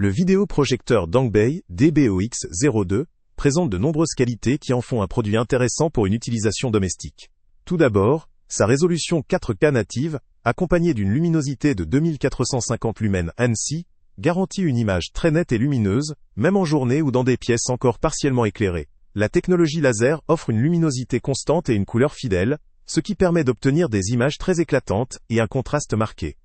Le vidéoprojecteur Dongbei DBOX02 présente de nombreuses qualités qui en font un produit intéressant pour une utilisation domestique. Tout d'abord, sa résolution 4K native, accompagnée d'une luminosité de 2450 lumens ANSI, garantit une image très nette et lumineuse, même en journée ou dans des pièces encore partiellement éclairées. La technologie laser offre une luminosité constante et une couleur fidèle, ce qui permet d'obtenir des images très éclatantes et un contraste marqué.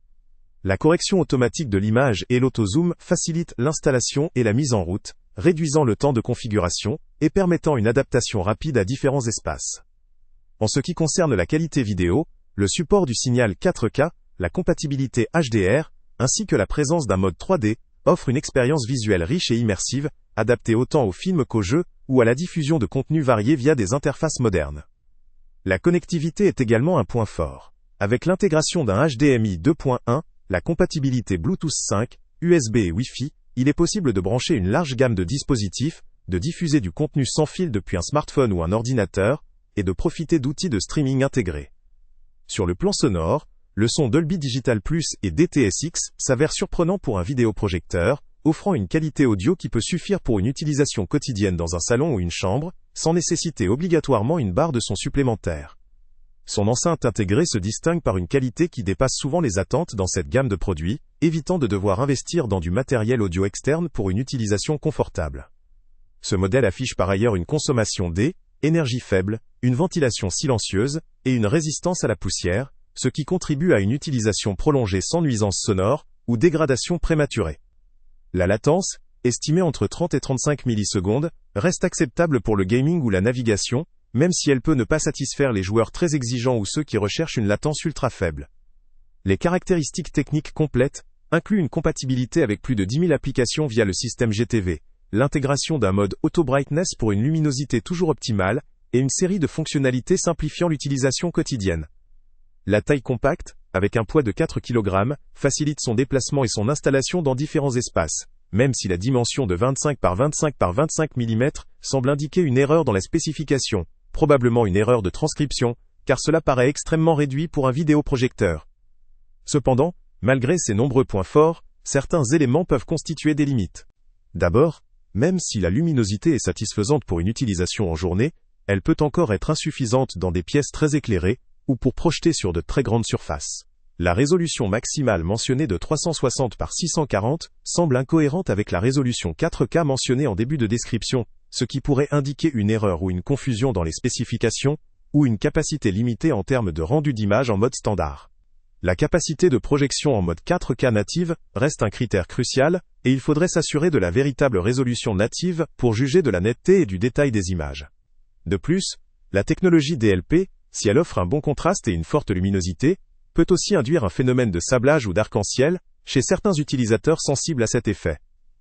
La correction automatique de l'image et l'auto-zoom facilitent l'installation et la mise en route, réduisant le temps de configuration et permettant une adaptation rapide à différents espaces. En ce qui concerne la qualité vidéo, le support du signal 4K, la compatibilité HDR, ainsi que la présence d'un mode 3D, offre une expérience visuelle riche et immersive, adaptée autant aux films qu'aux jeux, ou à la diffusion de contenus variés via des interfaces modernes. La connectivité est également un point fort. Avec l'intégration d'un HDMI 2.1, la compatibilité Bluetooth 5, USB et Wi-Fi, il est possible de brancher une large gamme de dispositifs, de diffuser du contenu sans fil depuis un smartphone ou un ordinateur, et de profiter d'outils de streaming intégrés. Sur le plan sonore, le son Dolby Digital Plus et DTS:X s'avère surprenant pour un vidéoprojecteur, offrant une qualité audio qui peut suffire pour une utilisation quotidienne dans un salon ou une chambre, sans nécessiter obligatoirement une barre de son supplémentaire. Son enceinte intégrée se distingue par une qualité qui dépasse souvent les attentes dans cette gamme de produits, évitant de devoir investir dans du matériel audio externe pour une utilisation confortable. Ce modèle affiche par ailleurs une consommation D, énergie faible, une ventilation silencieuse, et une résistance à la poussière, ce qui contribue à une utilisation prolongée sans nuisance sonore, ou dégradation prématurée. La latence, estimée entre 30 et 35 millisecondes, reste acceptable pour le gaming ou la navigation, même si elle peut ne pas satisfaire les joueurs très exigeants ou ceux qui recherchent une latence ultra faible. Les caractéristiques techniques complètes incluent une compatibilité avec plus de 10 000 applications via le système GTV, l'intégration d'un mode Auto Brightness pour une luminosité toujours optimale, et une série de fonctionnalités simplifiant l'utilisation quotidienne. La taille compacte, avec un poids de 4 kg, facilite son déplacement et son installation dans différents espaces, même si la dimension de 25 par 25 par 25 mm semble indiquer une erreur dans la spécification, probablement une erreur de transcription, car cela paraît extrêmement réduit pour un vidéoprojecteur. Cependant, malgré ces nombreux points forts, certains éléments peuvent constituer des limites. D'abord, même si la luminosité est satisfaisante pour une utilisation en journée, elle peut encore être insuffisante dans des pièces très éclairées, ou pour projeter sur de très grandes surfaces. La résolution maximale mentionnée de 360 par 640 semble incohérente avec la résolution 4K mentionnée en début de description, ce qui pourrait indiquer une erreur ou une confusion dans les spécifications, ou une capacité limitée en termes de rendu d'image en mode standard. La capacité de projection en mode 4K native reste un critère crucial, et il faudrait s'assurer de la véritable résolution native pour juger de la netteté et du détail des images. De plus, la technologie DLP, si elle offre un bon contraste et une forte luminosité, peut aussi induire un phénomène de sablage ou d'arc-en-ciel chez certains utilisateurs sensibles à cet effet.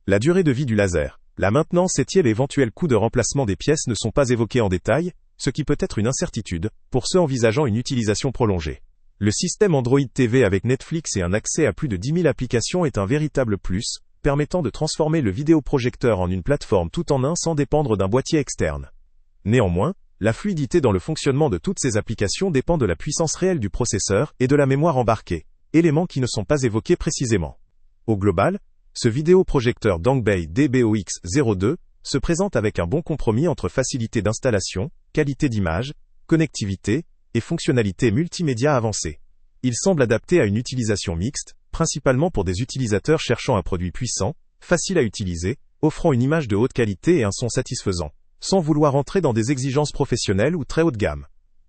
La durée de vie du laser, la maintenance et l'éventuel coût de remplacement des pièces ne sont pas évoqués en détail, ce qui peut être une incertitude pour ceux envisageant une utilisation prolongée. Le système Android TV avec Netflix et un accès à plus de 10 000 applications est un véritable plus, permettant de transformer le vidéoprojecteur en une plateforme tout en un sans dépendre d'un boîtier externe. Néanmoins, la fluidité dans le fonctionnement de toutes ces applications dépend de la puissance réelle du processeur et de la mémoire embarquée, éléments qui ne sont pas évoqués précisément. Au global, ce vidéoprojecteur Dongbei DBOX02 se présente avec un bon compromis entre facilité d'installation, qualité d'image, connectivité et fonctionnalités multimédia avancées. Il semble adapté à une utilisation mixte, principalement pour des utilisateurs cherchant un produit puissant, facile à utiliser, offrant une image de haute qualité et un son satisfaisant, sans vouloir entrer dans des exigences professionnelles ou très haut de gamme.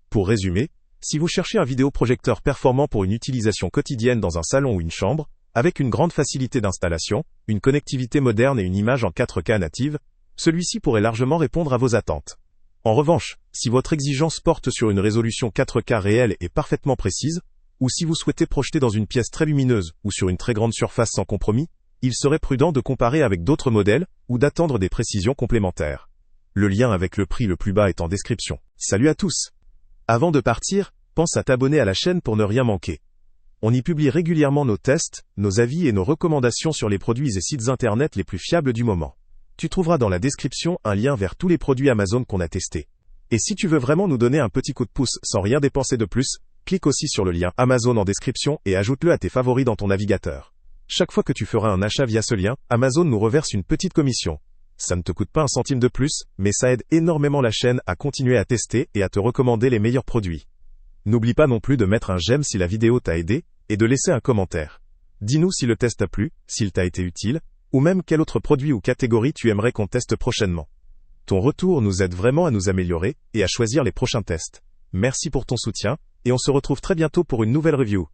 Pour résumer, si vous cherchez un vidéoprojecteur performant pour une utilisation quotidienne dans un salon ou une chambre, avec une grande facilité d'installation, une connectivité moderne et une image en 4K native, celui-ci pourrait largement répondre à vos attentes. En revanche, si votre exigence porte sur une résolution 4K réelle et parfaitement précise, ou si vous souhaitez projeter dans une pièce très lumineuse ou sur une très grande surface sans compromis, il serait prudent de comparer avec d'autres modèles ou d'attendre des précisions complémentaires. Le lien avec le prix le plus bas est en description. Salut à tous! Avant de partir, pense à t'abonner à la chaîne pour ne rien manquer. On y publie régulièrement nos tests, nos avis et nos recommandations sur les produits et sites internet les plus fiables du moment. Tu trouveras dans la description un lien vers tous les produits Amazon qu'on a testés. Et si tu veux vraiment nous donner un petit coup de pouce sans rien dépenser de plus, clique aussi sur le lien Amazon en description et ajoute-le à tes favoris dans ton navigateur. Chaque fois que tu feras un achat via ce lien, Amazon nous reverse une petite commission. Ça ne te coûte pas un centime de plus, mais ça aide énormément la chaîne à continuer à tester et à te recommander les meilleurs produits. N'oublie pas non plus de mettre un j'aime si la vidéo t'a aidé, et de laisser un commentaire. Dis-nous si le test t'a plu, s'il t'a été utile, ou même quel autre produit ou catégorie tu aimerais qu'on teste prochainement. Ton retour nous aide vraiment à nous améliorer et à choisir les prochains tests. Merci pour ton soutien, et on se retrouve très bientôt pour une nouvelle review.